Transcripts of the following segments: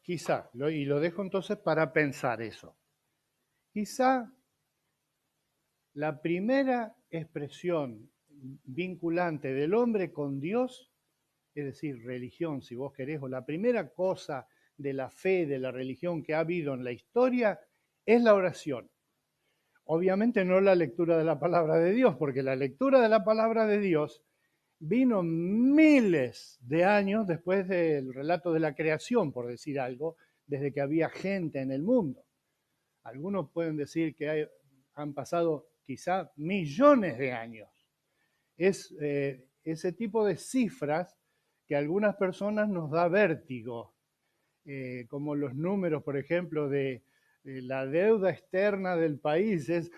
Quizá, y lo dejo entonces para pensar eso. Quizá la primera expresión vinculante del hombre con Dios, es decir, religión, si vos querés, o la primera cosa de la fe, de la religión que ha habido en la historia, es la oración. Obviamente no la lectura de la palabra de Dios, porque la lectura de la palabra de Dios vino miles de años después del relato de la creación, por decir algo, desde que había gente en el mundo. Algunos pueden decir que han pasado quizá millones de años. Es ese tipo de cifras que a algunas personas nos da vértigo, como los números, por ejemplo, de la deuda externa del país es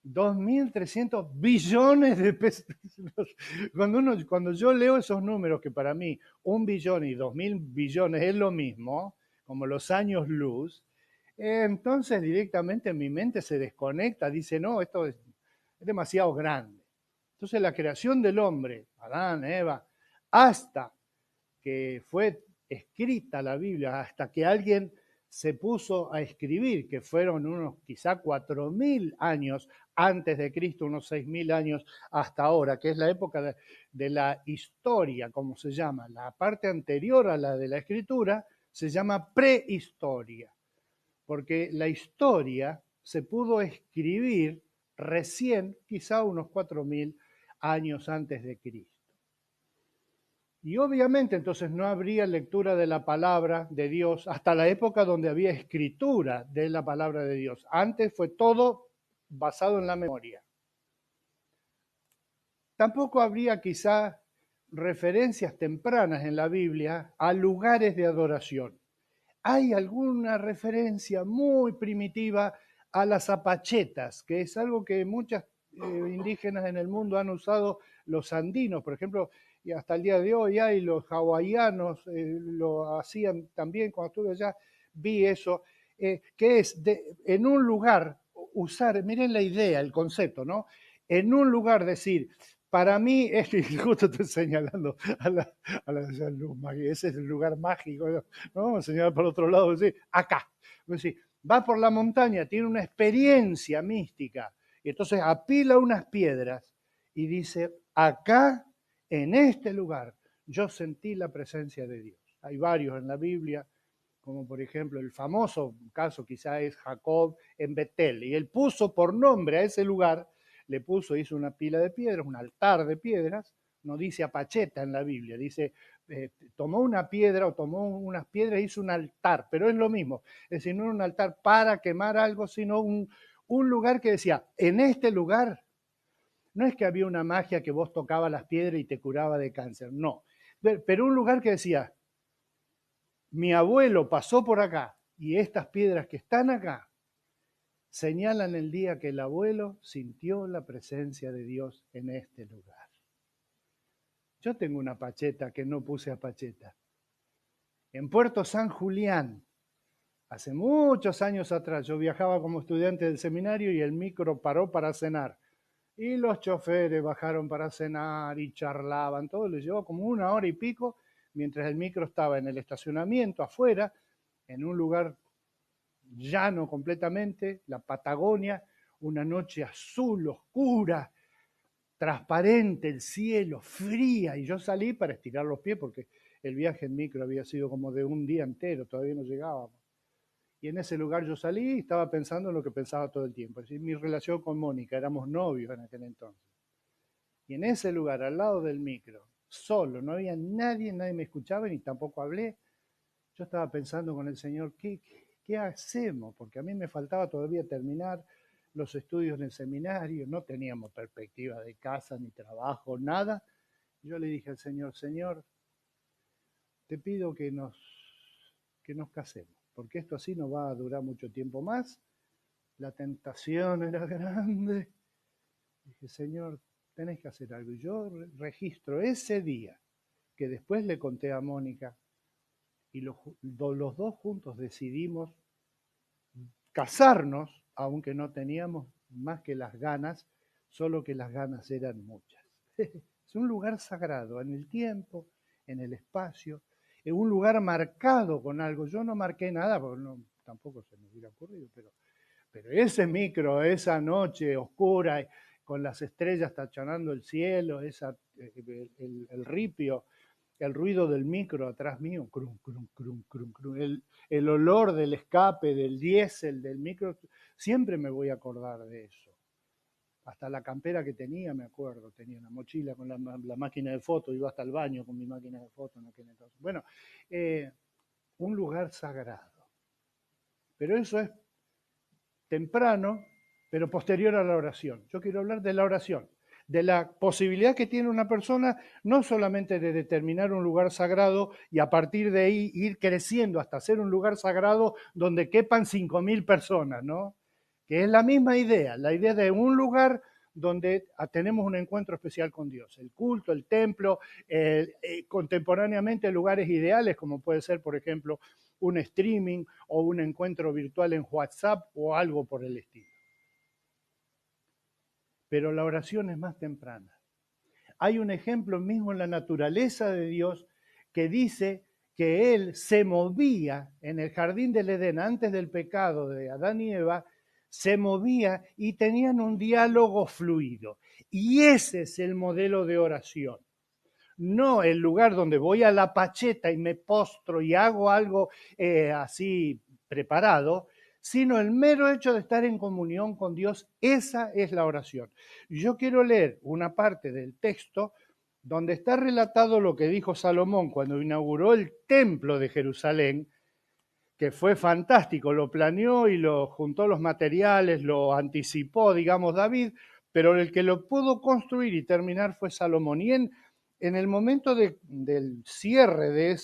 2.300 billones de pesos. Cuando yo leo esos números, que para mí 1 billón y 2.000 billones es lo mismo, como los años luz, entonces directamente mi mente se desconecta, dice, no, esto es demasiado grande. Entonces la creación del hombre, Adán, Eva, hasta que fue escrita la Biblia, hasta que alguien se puso a escribir, que fueron unos quizá 4.000 años antes de Cristo, unos 6.000 años hasta ahora, que es la época de la historia, como se llama. La parte anterior a la de la escritura se llama prehistoria, porque la historia se pudo escribir recién, quizá unos 4.000 años antes de Cristo. Y obviamente entonces no habría lectura de la palabra de Dios hasta la época donde había escritura de la palabra de Dios. Antes fue todo basado en la memoria. Tampoco habría quizá referencias tempranas en la Biblia a lugares de adoración. Hay alguna referencia muy primitiva a las apachetas, que es algo que muchas indígenas en el mundo han usado, los andinos, por ejemplo, y hasta el día de hoy hay los hawaianos, lo hacían también cuando estuve allá, vi eso, que es en un lugar usar, miren la idea, el concepto, ¿no? En un lugar decir, para mí, justo estoy señalando a la luz mágica, ese es el lugar mágico, ¿no? Vamos a señalar para otro lado, decir, acá. Decir, va por la montaña, tiene una experiencia mística, y entonces apila unas piedras y dice, acá, en este lugar, yo sentí la presencia de Dios. Hay varios en la Biblia, como por ejemplo el famoso caso quizá es Jacob en Betel, y él puso por nombre a ese lugar, le puso, hizo una pila de piedras, un altar de piedras, no dice apacheta en la Biblia, dice, tomó una piedra o tomó unas piedras e hizo un altar, pero es lo mismo, es decir, no era un altar para quemar algo, sino un lugar que decía, en este lugar, no es que había una magia que vos tocabas las piedras y te curaba de cáncer, no, pero un lugar que decía, mi abuelo pasó por acá y estas piedras que están acá señalan el día que el abuelo sintió la presencia de Dios en este lugar. Yo tengo una pacheta que no puse a pacheta. En Puerto San Julián, hace muchos años atrás, yo viajaba como estudiante del seminario y el micro paró para cenar. Y los choferes bajaron para cenar y charlaban, todo les llevó como 1 hora y pico, mientras el micro estaba en el estacionamiento afuera, en un lugar llano completamente, la Patagonia, una noche azul, oscura, transparente, el cielo, fría, y yo salí para estirar los pies porque el viaje en micro había sido como de un día entero, todavía no llegábamos. Y en ese lugar yo salí y estaba pensando en lo que pensaba todo el tiempo, es decir, mi relación con Mónica, éramos novios en aquel entonces. Y en ese lugar, al lado del micro, solo, no había nadie, nadie me escuchaba ni tampoco hablé, yo estaba pensando con el Señor, ¿qué hacemos? Porque a mí me faltaba todavía terminar los estudios en el seminario, no teníamos perspectiva de casa, ni trabajo, nada. Yo le dije al Señor, Señor, te pido que nos casemos, porque esto así no va a durar mucho tiempo más. La tentación era grande. Dije, Señor, tenés que hacer algo. Y yo registro ese día que después le conté a Mónica y los dos juntos decidimos casarnos, aunque no teníamos más que las ganas, solo que las ganas eran muchas. Es un lugar sagrado en el tiempo, en el espacio, en un lugar marcado con algo. Yo no marqué nada, porque tampoco se me hubiera ocurrido, pero ese micro, esa noche oscura, con las estrellas tachonando el cielo, el ripio, el ruido del micro atrás mío, crum, crum, crum, crum, crum, el olor del escape, del diésel, del micro, siempre me voy a acordar de eso. Hasta la campera que tenía, me acuerdo, tenía una mochila con la máquina de foto, iba hasta el baño con mi máquina de foto en aquel entonces. Bueno, un lugar sagrado. Pero eso es temprano, pero posterior a la oración. Yo quiero hablar de la oración, de la posibilidad que tiene una persona no solamente de determinar un lugar sagrado y a partir de ahí ir creciendo hasta ser un lugar sagrado donde quepan 5.000 personas, ¿no? Que es la misma idea, la idea de un lugar donde tenemos un encuentro especial con Dios. El culto, el templo, contemporáneamente lugares ideales como puede ser, por ejemplo, un streaming o un encuentro virtual en WhatsApp o algo por el estilo. Pero la oración es más temprana. Hay un ejemplo mismo en la naturaleza de Dios que dice que Él se movía en el jardín del Edén antes del pecado de Adán y Eva, se movía y tenían un diálogo fluido. Y ese es el modelo de oración. No el lugar donde voy a la pacheta y me postro y hago algo así preparado, sino el mero hecho de estar en comunión con Dios, esa es la oración. Yo quiero leer una parte del texto donde está relatado lo que dijo Salomón cuando inauguró el templo de Jerusalén, que fue fantástico, lo planeó y lo juntó los materiales, lo anticipó, digamos, David, pero el que lo pudo construir y terminar fue Salomón. Y en el momento del cierre de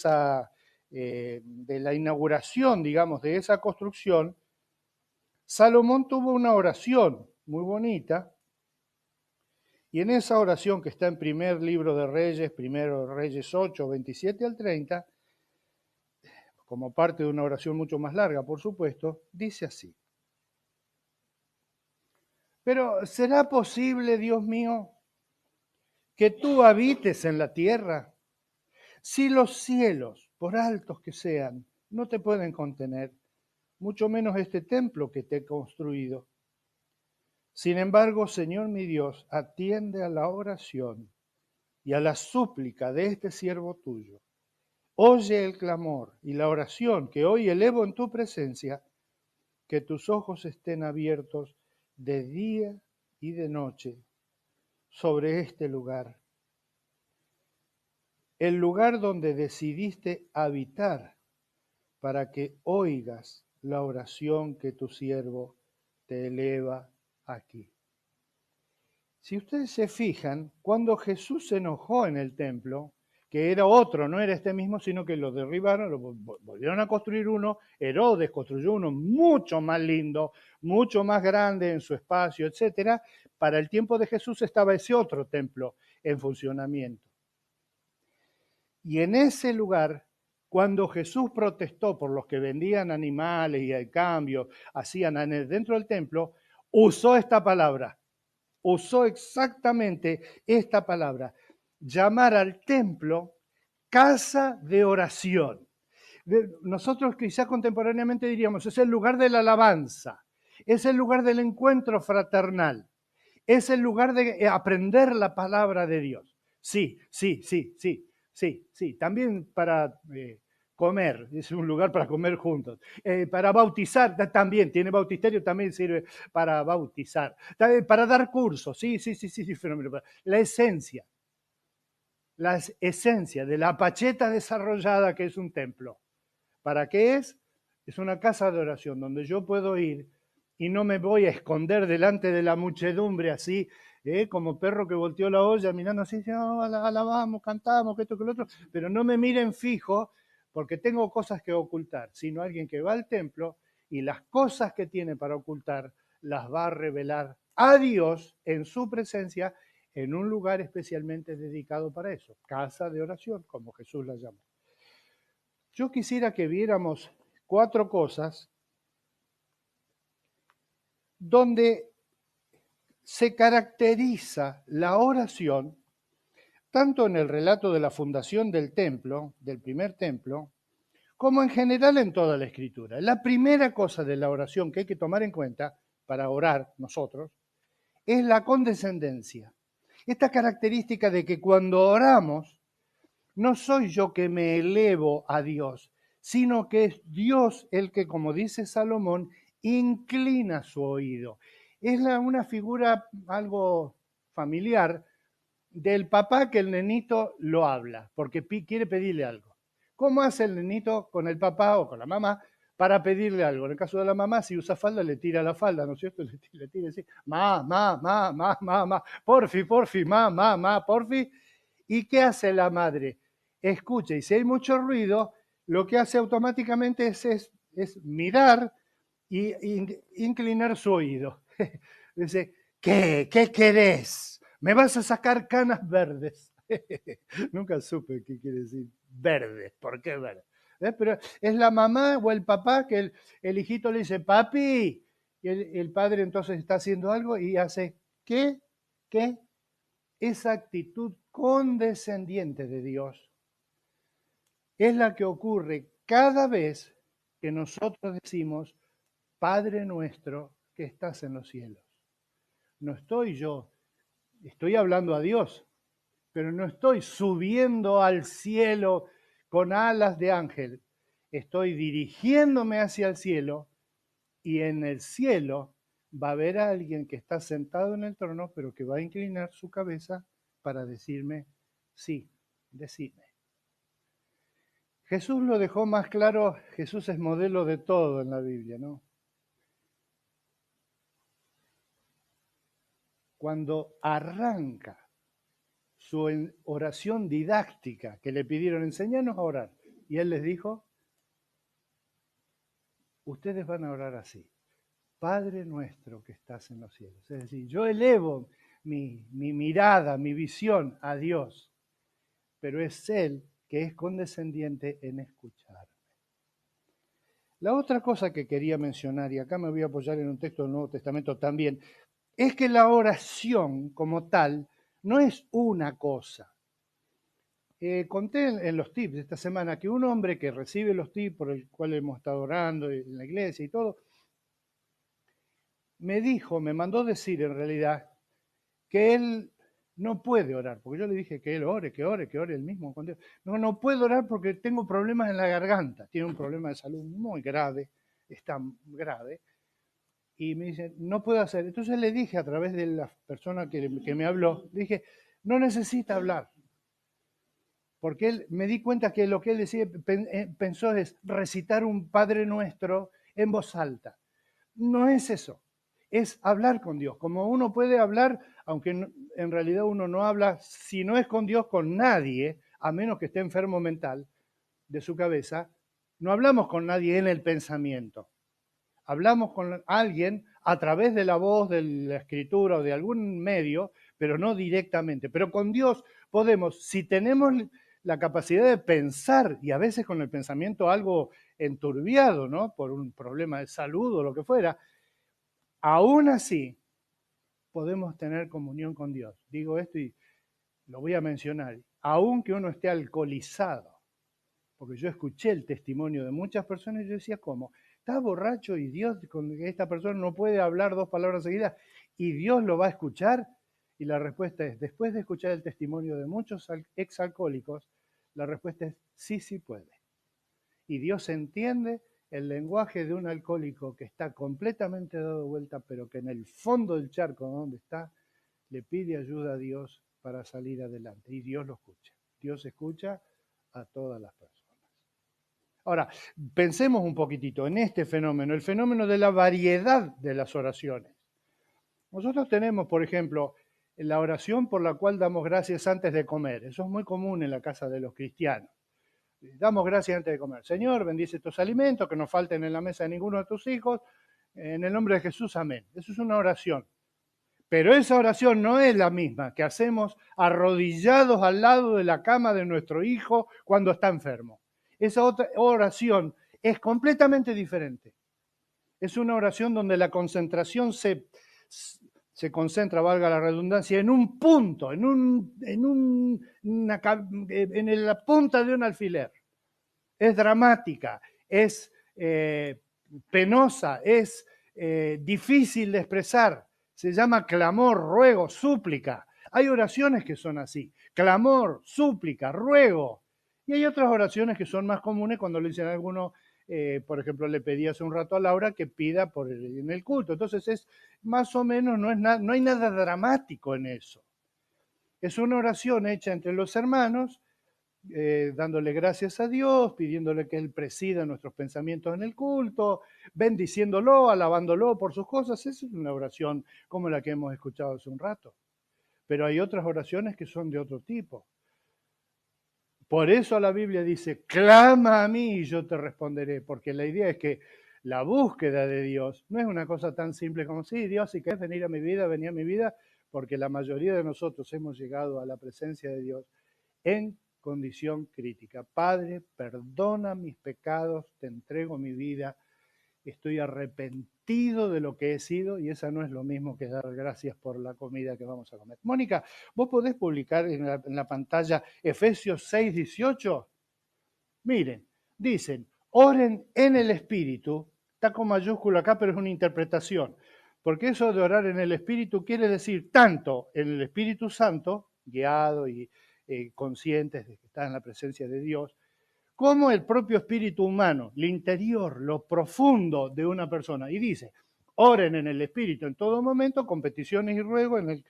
de la inauguración, digamos, de esa construcción, Salomón tuvo una oración muy bonita, y en esa oración que está en primer libro de Reyes, primero Reyes 8, 27 al 30, como parte de una oración mucho más larga, por supuesto, dice así. Pero ¿será posible, Dios mío, que tú habites en la tierra? Si los cielos, por altos que sean, no te pueden contener, mucho menos este templo que te he construido. Sin embargo, Señor mi Dios, atiende a la oración y a la súplica de este siervo tuyo. Oye el clamor y la oración que hoy elevo en tu presencia, que tus ojos estén abiertos de día y de noche sobre este lugar, el lugar donde decidiste habitar, para que oigas la oración que tu siervo te eleva aquí. Si ustedes se fijan, cuando Jesús se enojó en el templo, que era otro, no era este mismo, sino que lo derribaron, lo volvieron a construir uno, Herodes construyó uno mucho más lindo, mucho más grande en su espacio, etcétera. Para el tiempo de Jesús estaba ese otro templo en funcionamiento. Y en ese lugar, cuando Jesús protestó por los que vendían animales y al cambio hacían dentro del templo, usó esta palabra. Usó exactamente esta palabra, llamar al templo casa de oración. Nosotros quizás contemporáneamente diríamos, es el lugar de la alabanza, es el lugar del encuentro fraternal, es el lugar de aprender la palabra de Dios. Sí, sí, sí, sí, sí, sí. También para comer, es un lugar para comer juntos. Para bautizar, también, tiene bautisterio, también sirve para bautizar. También para dar cursos, sí, sí, sí, sí, sí, fenómeno. La esencia de la pacheta desarrollada que es un templo. ¿Para qué es? Es una casa de oración donde yo puedo ir y no me voy a esconder delante de la muchedumbre así, como perro que volteó la olla mirando así, oh, alabamos, cantamos, que esto, que lo otro, pero no me miren fijo porque tengo cosas que ocultar, sino alguien que va al templo y las cosas que tiene para ocultar las va a revelar a Dios en su presencia en un lugar especialmente dedicado para eso, casa de oración, como Jesús la llamó. Yo quisiera que viéramos 4 cosas donde se caracteriza la oración tanto en el relato de la fundación del templo, del primer templo, como en general en toda la Escritura. La primera cosa de la oración que hay que tomar en cuenta para orar nosotros es la condescendencia. Esta característica de que cuando oramos, no soy yo que me elevo a Dios, sino que es Dios el que, como dice Salomón, inclina su oído. Es una figura algo familiar del papá que el nenito lo habla, porque quiere pedirle algo. ¿Cómo hace el nenito con el papá o con la mamá para pedirle algo? En el caso de la mamá, si usa falda, le tira la falda, ¿no es cierto? Le tira así, porfi, porfi, porfi. ¿Y qué hace la madre? Escucha, y si hay mucho ruido, lo que hace automáticamente es mirar y inclinar su oído. Dice, ¿qué querés? ¿Me vas a sacar canas verdes? Nunca supe qué quiere decir verdes. ¿Por qué verdes? Pero es la mamá o el papá que el hijito le dice, papi, y el padre entonces está haciendo algo y hace, ¿qué? ¿Qué? Esa actitud condescendiente de Dios es la que ocurre cada vez que nosotros decimos, Padre nuestro que estás en los cielos. No estoy yo, estoy hablando a Dios, pero no estoy subiendo al cielo con alas de ángel. Estoy dirigiéndome hacia el cielo y en el cielo va a haber a alguien que está sentado en el trono, pero que va a inclinar su cabeza para decirme, sí, decime. Jesús lo dejó más claro, Jesús es modelo de todo en la Biblia, ¿no? Cuando arranca su oración didáctica, que le pidieron, enséñanos a orar, y él les dijo, ustedes van a orar así, Padre nuestro que estás en los cielos. Es decir, yo elevo mi mirada, mi visión a Dios, pero es Él que es condescendiente en escucharme. La otra cosa que quería mencionar, y acá me voy a apoyar en un texto del Nuevo Testamento también, es que la oración como tal no es una cosa. Conté en los tips de esta semana que un hombre que recibe los tips por el cual hemos estado orando en la iglesia y todo, me mandó decir en realidad que él no puede orar, porque yo le dije que él ore, que ore él mismo con Dios. No puedo orar porque tengo problemas en la garganta, tiene un problema de salud muy grave, está grave, y me dice, no puedo hacer. Entonces le dije a través de la persona que me habló, dije, no necesita hablar, porque él me di cuenta que lo que él decía, pensó es recitar un Padre Nuestro en voz alta. No es eso, es hablar con Dios. Como uno puede hablar, aunque en realidad uno no habla, si no es con Dios, con nadie, a menos que esté enfermo mental de su cabeza, no hablamos con nadie en el pensamiento. Hablamos con alguien a través de la voz, de la escritura o de algún medio, pero no directamente. Pero con Dios podemos, si tenemos la capacidad de pensar, y a veces con el pensamiento algo enturbiado, ¿no? Por un problema de salud o lo que fuera, aún así podemos tener comunión con Dios. Digo esto y lo voy a mencionar. Aunque uno esté alcoholizado, porque yo escuché el testimonio de muchas personas y yo decía, ¿cómo? Está borracho y Dios, con esta persona no puede hablar dos palabras seguidas y Dios lo va a escuchar. Y la respuesta es, después de escuchar el testimonio de muchos exalcohólicos, la respuesta es sí, sí puede. Y Dios entiende el lenguaje de un alcohólico que está completamente dado vuelta, pero que en el fondo del charco donde está, le pide ayuda a Dios para salir adelante. Y Dios lo escucha. Dios escucha a todas las personas. Ahora, pensemos un poquitito en este fenómeno, el fenómeno de la variedad de las oraciones. Nosotros tenemos, por ejemplo, la oración por la cual damos gracias antes de comer. Eso es muy común en la casa de los cristianos. Damos gracias antes de comer. Señor, bendice estos alimentos, que no falten en la mesa de ninguno de tus hijos. En el nombre de Jesús, amén. Eso es una oración. Pero esa oración no es la misma que hacemos arrodillados al lado de la cama de nuestro hijo cuando está enfermo. Esa otra oración es completamente diferente. Es una oración donde la concentración se se concentra, valga la redundancia, en un punto, en la punta de un alfiler. Es dramática, es penosa, es difícil de expresar. Se llama clamor, ruego, súplica. Hay oraciones que son así, clamor, súplica, ruego. Y hay otras oraciones que son más comunes cuando le dicen a alguno, por ejemplo, le pedí hace un rato a Laura que pida en el culto. Entonces es más o menos, no hay nada dramático en eso. Es una oración hecha entre los hermanos, dándole gracias a Dios, pidiéndole que Él presida nuestros pensamientos en el culto, bendiciéndolo, alabándolo por sus cosas. Esa es una oración como la que hemos escuchado hace un rato. Pero hay otras oraciones que son de otro tipo. Por eso la Biblia dice, clama a mí y yo te responderé, porque la idea es que la búsqueda de Dios no es una cosa tan simple como, sí, Dios, si querés venir a mi vida, vení a mi vida, porque la mayoría de nosotros hemos llegado a la presencia de Dios en condición crítica. Padre, perdona mis pecados, te entrego mi vida, estoy arrepentido de lo que he sido y esa no es lo mismo que dar gracias por la comida que vamos a comer. Mónica, ¿vos podés publicar en la pantalla Efesios 6:18? Miren, dicen, oren en el Espíritu, está con mayúscula acá, pero es una interpretación, porque eso de orar en el Espíritu quiere decir tanto en el Espíritu Santo, guiado y conscientes de que está en la presencia de Dios, como el propio espíritu humano, el interior, lo profundo de una persona. Y dice, oren en el Espíritu en todo momento, con peticiones y ruegos, en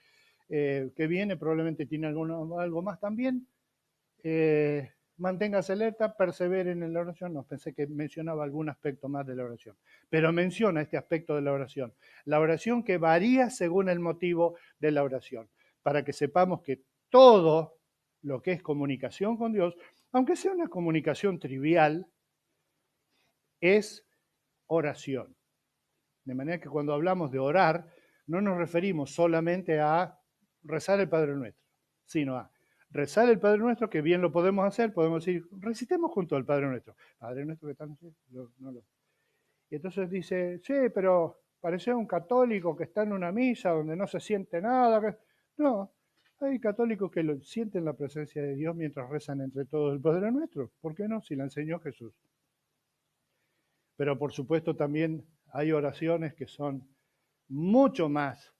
el que viene probablemente tiene algo más también. Manténgase alerta, perseveren en la oración. No, pensé que mencionaba algún aspecto más de la oración, pero menciona este aspecto de la oración que varía según el motivo de la oración, para que sepamos que todo lo que es comunicación con Dios, aunque sea una comunicación trivial, es oración. De manera que cuando hablamos de orar, no nos referimos solamente a rezar el Padre Nuestro, sino a rezar el Padre Nuestro, que bien lo podemos hacer, podemos decir, recitemos junto al Padre Nuestro. Padre Nuestro que está en el cielo, Y entonces dice, sí, pero parece un católico que está en una misa donde no se siente nada. No, hay católicos que sienten la presencia de Dios mientras rezan entre todos el Padre Nuestro. ¿Por qué no? Si la enseñó Jesús. Pero por supuesto también hay oraciones que son mucho más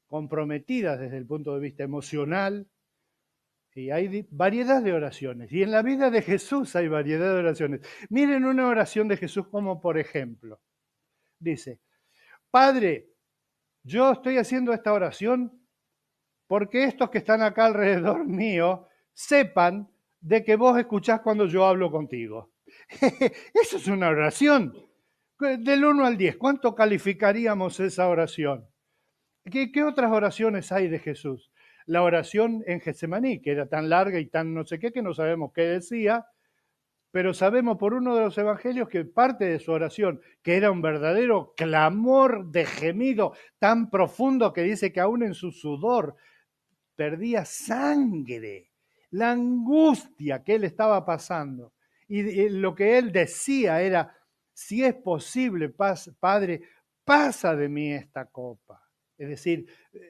comprometidas desde el punto de vista emocional, y hay variedad de oraciones. Y en la vida de Jesús hay variedad de oraciones. Miren una oración de Jesús como por ejemplo, dice, Padre, yo estoy haciendo esta oración porque estos que están acá alrededor mío sepan de que vos escuchás cuando yo hablo contigo. Eso es una oración. Del 1 al 10, ¿cuánto calificaríamos esa oración? ¿Qué otras oraciones hay de Jesús? La oración en Getsemaní, que era tan larga y tan no sé qué, que no sabemos qué decía, pero sabemos por uno de los evangelios que parte de su oración, que era un verdadero clamor de gemido tan profundo que dice que aún en su sudor perdía sangre, la angustia que él estaba pasando. Y lo que él decía era, si es posible, Padre, pasa de mí esta copa. Es decir,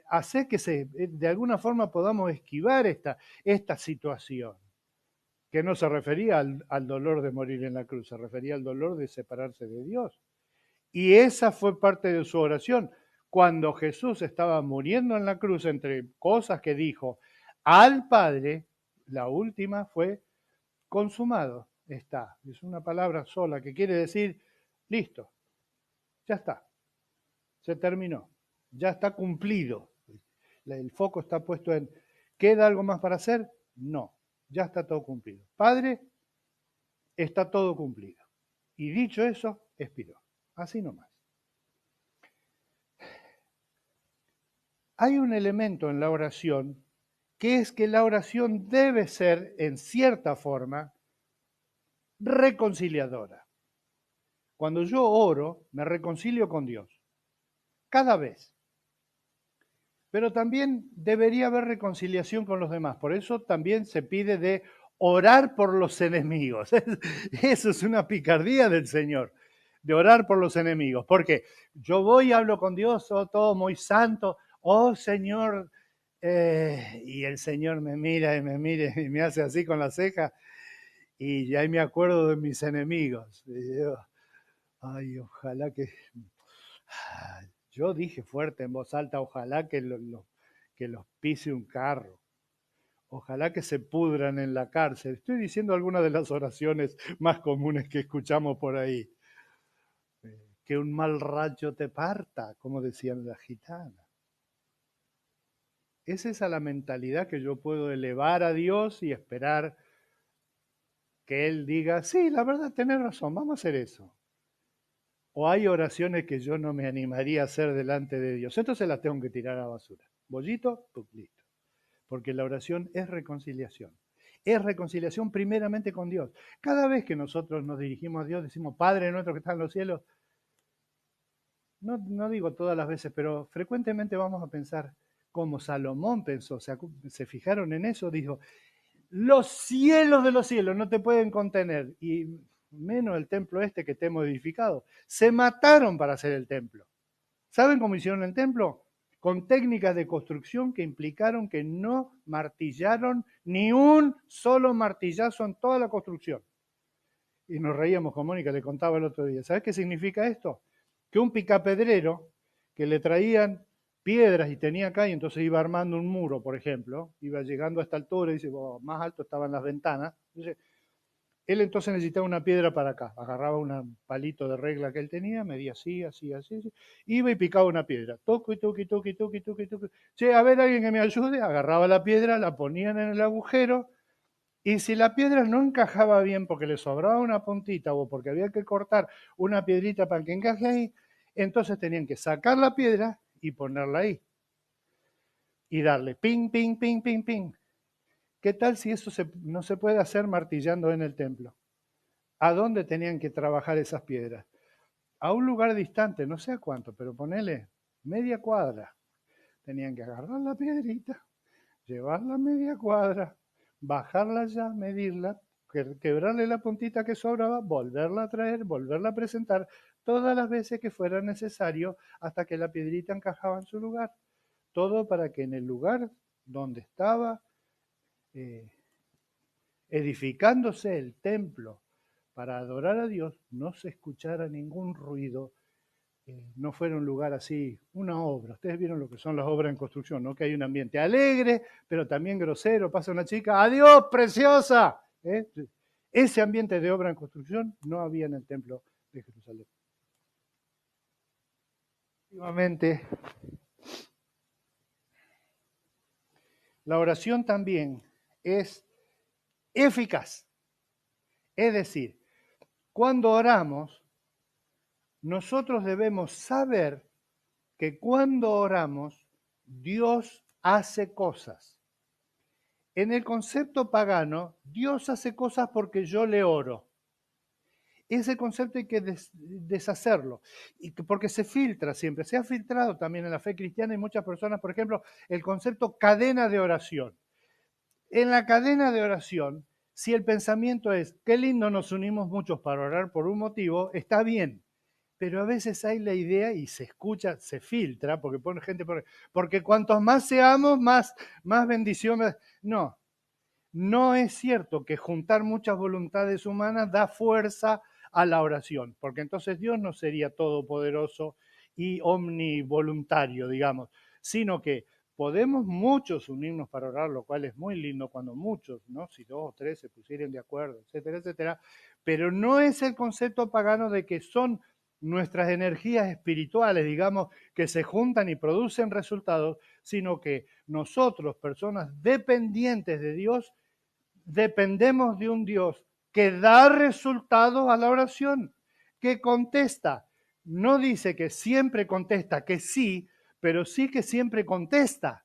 hacer que de alguna forma podamos esquivar esta situación, que no se refería al dolor de morir en la cruz, se refería al dolor de separarse de Dios. Y esa fue parte de su oración. Cuando Jesús estaba muriendo en la cruz, entre cosas que dijo al Padre, la última fue consumado está. Es una palabra sola que quiere decir, listo, ya está, se terminó, ya está cumplido. El foco está puesto en, ¿queda algo más para hacer? No, ya está todo cumplido. Padre, está todo cumplido. Y dicho eso, expiró. Así nomás. Hay un elemento en la oración que es que la oración debe ser, en cierta forma, reconciliadora. Cuando yo oro, me reconcilio con Dios, cada vez. Pero también debería haber reconciliación con los demás. Por eso también se pide de orar por los enemigos. Eso es una picardía del Señor. de orar por los enemigos. Porque yo voy y hablo con Dios, oh, todo muy santo, oh Señor, y el Señor me mira y me mira y me hace así con la ceja, y ya ahí me acuerdo de mis enemigos. Y digo, ay, ojalá que... Yo dije fuerte en voz alta, ojalá que, que los pise un carro. Ojalá que se pudran en la cárcel. Estoy diciendo algunas de las oraciones más comunes que escuchamos por ahí. Que un mal rayo te parta, como decían las gitanas. ¿Es esa la mentalidad que yo puedo elevar a Dios y esperar que Él diga, sí, la verdad, tenés razón, vamos a hacer eso? ¿O hay oraciones que yo no me animaría a hacer delante de Dios? Entonces las tengo que tirar a la basura. Bollito, listo. Porque la oración es reconciliación. Es reconciliación primeramente con Dios. Cada vez que nosotros nos dirigimos a Dios, decimos, Padre nuestro que está en los cielos, no digo todas las veces, pero frecuentemente vamos a pensar como Salomón pensó, se fijaron en eso, dijo, los cielos de los cielos no te pueden contener, y menos el templo este que te hemos edificado. Se mataron para hacer el templo. ¿Saben cómo hicieron el templo? Con técnicas de construcción que implicaron que no martillaron ni un solo martillazo en toda la construcción. Y nos reíamos con Mónica, le contaba el otro día. ¿Sabes qué significa esto? Que un picapedrero que le traían piedras y tenía acá, y entonces iba armando un muro, por ejemplo, iba llegando a esta altura y dice, oh, más alto estaban las ventanas. Entonces, él entonces necesitaba una piedra para acá. Agarraba un palito de regla que él tenía, medía así, así, así, así. Iba y picaba una piedra. Toqui, toqui, toqui, toqui, toqui, toqui. Che, a ver, alguien que me ayude. Agarraba la piedra, la ponían en el agujero. Y si la piedra no encajaba bien porque le sobraba una puntita o porque había que cortar una piedrita para que encaje ahí, entonces tenían que sacar la piedra y ponerla ahí. Y darle ping, ping, ping, ping, ping. ¿Qué tal si eso no se puede hacer martillando en el templo? ¿A dónde tenían que trabajar esas piedras? A un lugar distante, no sé a cuánto, pero ponele media cuadra. Tenían que agarrar la piedrita, llevarla media cuadra, bajarla ya, medirla, quebrarle la puntita que sobraba, volverla a traer, volverla a presentar todas las veces que fuera necesario hasta que la piedrita encajaba en su lugar. Todo para que en el lugar donde estaba eh, edificándose el templo para adorar a Dios, no se escuchara ningún ruido, no fuera un lugar así, una obra. Ustedes vieron lo que son las obras en construcción, ¿no? Que hay un ambiente alegre, pero también grosero. Pasa una chica, ¡adiós, preciosa! Ese ambiente de obra en construcción no había en el templo de Jerusalén. Últimamente, la oración también es eficaz. Es decir, cuando oramos, nosotros debemos saber que cuando oramos, Dios hace cosas. En el concepto pagano, Dios hace cosas porque yo le oro. Ese concepto hay que deshacerlo, porque se filtra siempre. Se ha filtrado también en la fe cristiana y muchas personas, por ejemplo, el concepto cadena de oración. En la cadena de oración, si el pensamiento es, qué lindo nos unimos muchos para orar por un motivo, está bien. Pero a veces hay la idea y se escucha, se filtra, porque pone gente, porque cuantos más seamos, más bendición. No, no es cierto que juntar muchas voluntades humanas da fuerza a la oración, porque entonces Dios no sería todopoderoso y omnivoluntario, digamos, sino que podemos muchos unirnos para orar, lo cual es muy lindo cuando muchos, ¿no? Si 2 o 3 se pusieran de acuerdo, etcétera, etcétera, pero no es el concepto pagano de que son nuestras energías espirituales, digamos, que se juntan y producen resultados, sino que nosotros, personas dependientes de Dios, dependemos de un Dios que da resultados a la oración, que contesta. No dice que siempre contesta que sí, pero sí que siempre contesta.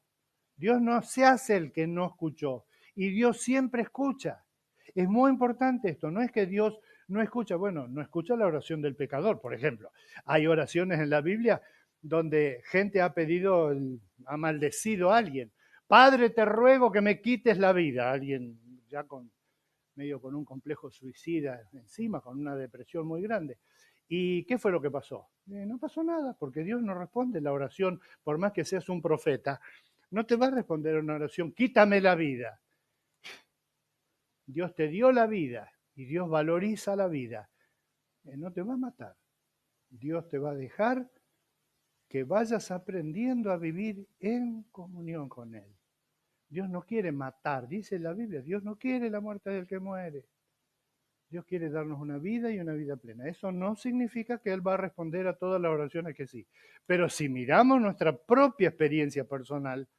Dios no se hace el que no escuchó y Dios siempre escucha. Es muy importante esto, no es que Dios no escucha, bueno, no escucha la oración del pecador, por ejemplo. Hay oraciones en la Biblia donde gente ha pedido, ha maldecido a alguien. Padre, te ruego que me quites la vida. Alguien ya medio con un complejo suicida encima, con una depresión muy grande. ¿Y qué fue lo que pasó? No pasó nada, porque Dios no responde la oración, por más que seas un profeta, no te va a responder una oración, quítame la vida. Dios te dio la vida y Dios valoriza la vida. No te va a matar. Dios te va a dejar que vayas aprendiendo a vivir en comunión con Él. Dios no quiere matar, dice la Biblia, Dios no quiere la muerte del que muere. Dios quiere darnos una vida y una vida plena. Eso no significa que Él va a responder a todas las oraciones que sí. Pero si miramos nuestra propia experiencia personal,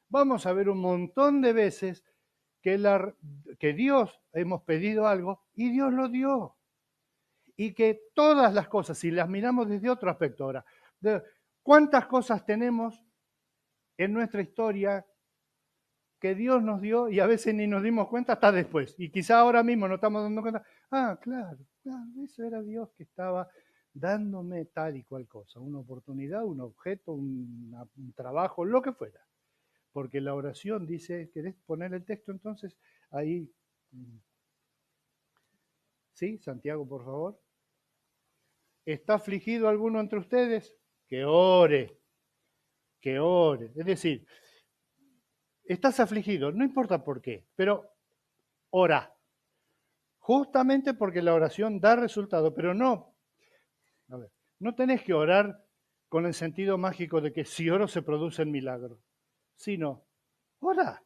vamos a ver un montón de veces que Dios hemos pedido algo y Dios lo dio. Y que todas las cosas, si las miramos desde otro aspecto ahora, ¿cuántas cosas tenemos en nuestra historia que Dios nos dio y a veces ni nos dimos cuenta hasta después? Y quizá ahora mismo nos estamos dando cuenta, claro, eso era Dios que estaba dándome tal y cual cosa, una oportunidad, un objeto, un trabajo, lo que fuera. Porque la oración dice, ¿querés poner el texto entonces? Ahí, ¿sí? Santiago, por favor. ¿Está afligido alguno entre ustedes? Que ore, que ore. Es decir, estás afligido, no importa por qué, pero ora. Justamente porque la oración da resultado, pero no, a ver, no tenés que orar con el sentido mágico de que si oro se produce el milagro, sino ora,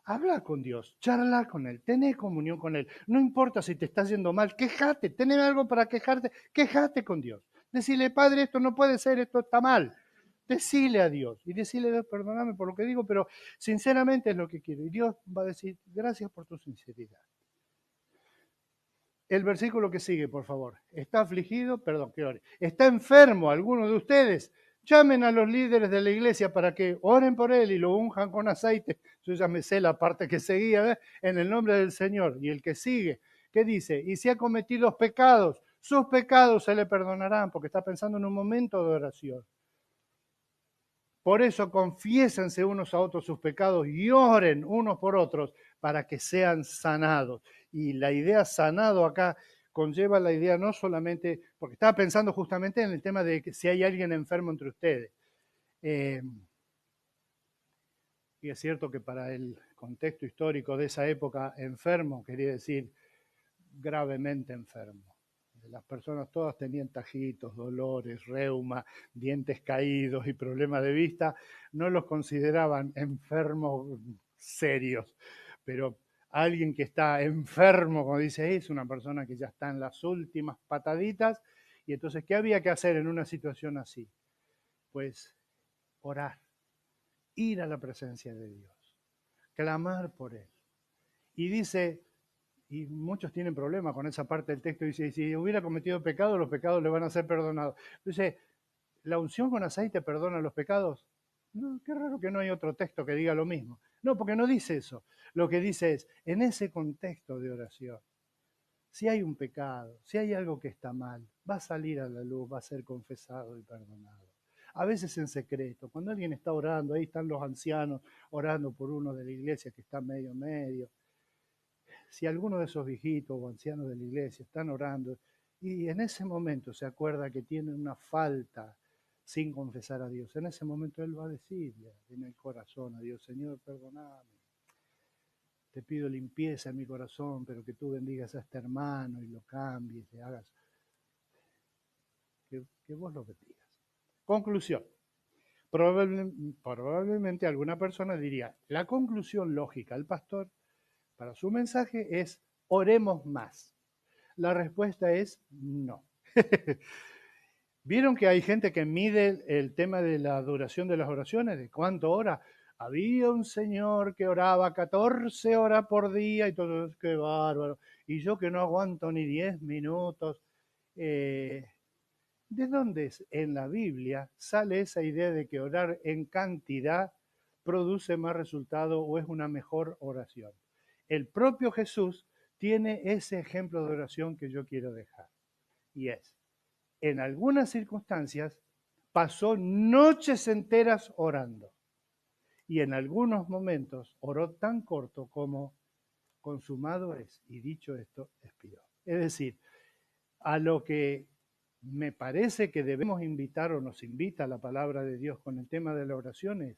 habla con Dios, charla con Él, tené comunión con Él. No importa si te está yendo mal, quejate, tenés algo para quejarte, quejate con Dios. Decirle, Padre, esto no puede ser, esto está mal. Decile a Dios y decirle, Dios, perdóname por lo que digo, pero sinceramente es lo que quiero. Y Dios va a decir, gracias por tu sinceridad. El versículo que sigue, por favor. ¿Está afligido? Perdón, que ore. ¿Está enfermo alguno de ustedes? Llamen a los líderes de la iglesia para que oren por él y lo unjan con aceite. Yo ya me sé la parte que seguía, en el nombre del Señor. Y el que sigue, ¿qué dice? Y si ha cometido pecados, sus pecados se le perdonarán, porque está pensando en un momento de oración. Por eso confiésense unos a otros sus pecados y oren unos por otros para que sean sanados. Y la idea sanado acá conlleva la idea no solamente, porque estaba pensando justamente en el tema de que si hay alguien enfermo entre ustedes. Y es cierto que para el contexto histórico de esa época, enfermo quería decir gravemente enfermo. Las personas todas tenían tajitos, dolores, reuma, dientes caídos y problemas de vista. No los consideraban enfermos serios, pero alguien que está enfermo, como dice, es una persona que ya está en las últimas pataditas. Y entonces, ¿qué había que hacer en una situación así? Pues orar, ir a la presencia de Dios, clamar por Él. Y dice, y muchos tienen problemas con esa parte del texto, dice, si hubiera cometido pecado, los pecados le van a ser perdonados. Dice, ¿la unción con aceite perdona los pecados? No, qué raro que no hay otro texto que diga lo mismo. No, porque no dice eso. Lo que dice es, en ese contexto de oración, si hay un pecado, si hay algo que está mal, va a salir a la luz, va a ser confesado y perdonado. A veces en secreto, cuando alguien está orando, ahí están los ancianos orando por uno de la iglesia que está medio. Si alguno de esos viejitos o ancianos de la iglesia están orando y en ese momento se acuerda que tiene una falta sin confesar a Dios, en ese momento él va a decirle en el corazón a Dios, Señor, perdóname, te pido limpieza en mi corazón, pero que tú bendigas a este hermano y lo cambies, le hagas, que vos lo bendigas. Conclusión. Probablemente alguna persona diría, la conclusión lógica del pastor para su mensaje es, oremos más. La respuesta es no. ¿Vieron que hay gente que mide el tema de la duración de las oraciones? ¿De cuánto ora? Había un señor que oraba 14 horas por día y todo eso, qué bárbaro. Y yo que no aguanto ni 10 minutos. ¿De dónde en la Biblia sale esa idea de que orar en cantidad produce más resultado o es una mejor oración? El propio Jesús tiene ese ejemplo de oración que yo quiero dejar. Y es, en algunas circunstancias, pasó noches enteras orando. Y en algunos momentos oró tan corto como consumado es, y dicho esto, expiró. Es decir, a lo que me parece que debemos invitar o nos invita la palabra de Dios con el tema de la oración es,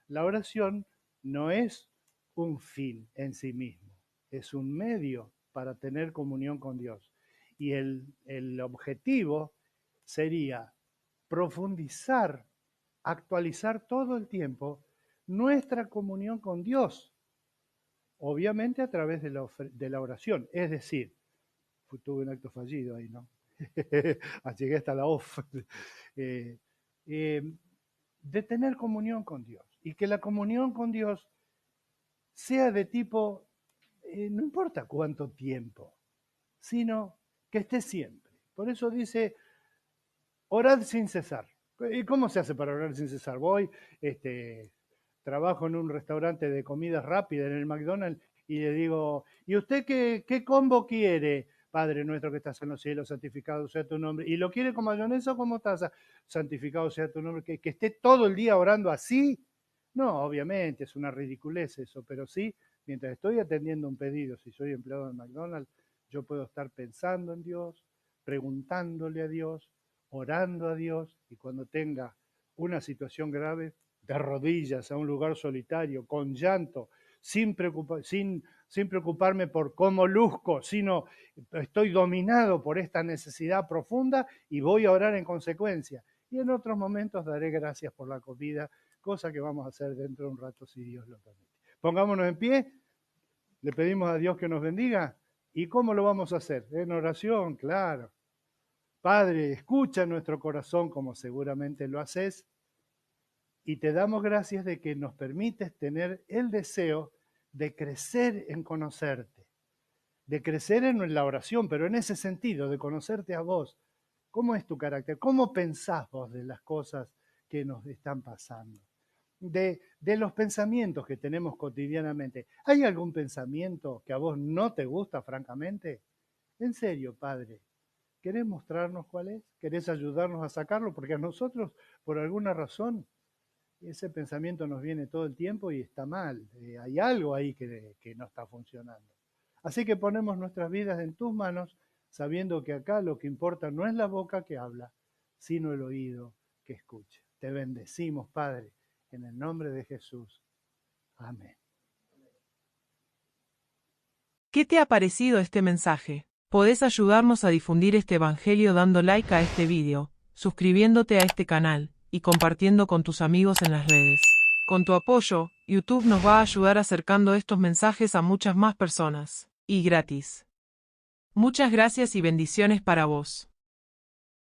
la oración no es un fin en sí mismo, es un medio para tener comunión con Dios. Y el objetivo sería profundizar, actualizar todo el tiempo nuestra comunión con Dios, obviamente a través de la oración. Es decir, tuve un acto fallido ahí, ¿no? Llegué hasta la off. Eh, eh, de tener comunión con Dios. Y que la comunión con Dios sea de tipo, no importa cuánto tiempo, sino que esté siempre. Por eso dice, orad sin cesar. ¿Y cómo se hace para orar sin cesar? Voy, trabajo en un restaurante de comida rápida, en el McDonald's, y le digo, ¿y usted qué combo quiere? Padre nuestro que estás en los cielos, santificado sea tu nombre. ¿Y lo quiere con mayonesa o con mostaza? Santificado sea tu nombre. Que esté todo el día orando así. No, obviamente, es una ridiculez eso, pero sí, mientras estoy atendiendo un pedido, si soy empleado de McDonald's, yo puedo estar pensando en Dios, preguntándole a Dios, orando a Dios, y cuando tenga una situación grave, de rodillas a un lugar solitario, con llanto, sin preocuparme por cómo luzco, sino estoy dominado por esta necesidad profunda y voy a orar en consecuencia. Y en otros momentos daré gracias por la comida, cosa que vamos a hacer dentro de un rato si Dios lo permite. Pongámonos en pie, le pedimos a Dios que nos bendiga. ¿Y cómo lo vamos a hacer? En oración, claro. Padre, escucha nuestro corazón como seguramente lo haces y te damos gracias de que nos permites tener el deseo de crecer en conocerte, de crecer en la oración, pero en ese sentido, de conocerte a vos. ¿Cómo es tu carácter? ¿Cómo pensás vos de las cosas que nos están pasando? De los pensamientos que tenemos cotidianamente. ¿Hay algún pensamiento que a vos no te gusta, francamente? En serio, Padre, ¿querés mostrarnos cuál es? ¿Querés ayudarnos a sacarlo? Porque a nosotros, por alguna razón, ese pensamiento nos viene todo el tiempo y está mal. Hay algo ahí que no está funcionando. Así que ponemos nuestras vidas en tus manos, sabiendo que acá lo que importa no es la boca que habla, sino el oído que escucha. Te bendecimos, Padre, en el nombre de Jesús. Amén. ¿Qué te ha parecido este mensaje? Podés ayudarnos a difundir este evangelio dando like a este video, suscribiéndote a este canal y compartiendo con tus amigos en las redes. Con tu apoyo, YouTube nos va a ayudar acercando estos mensajes a muchas más personas, y gratis. Muchas gracias y bendiciones para vos.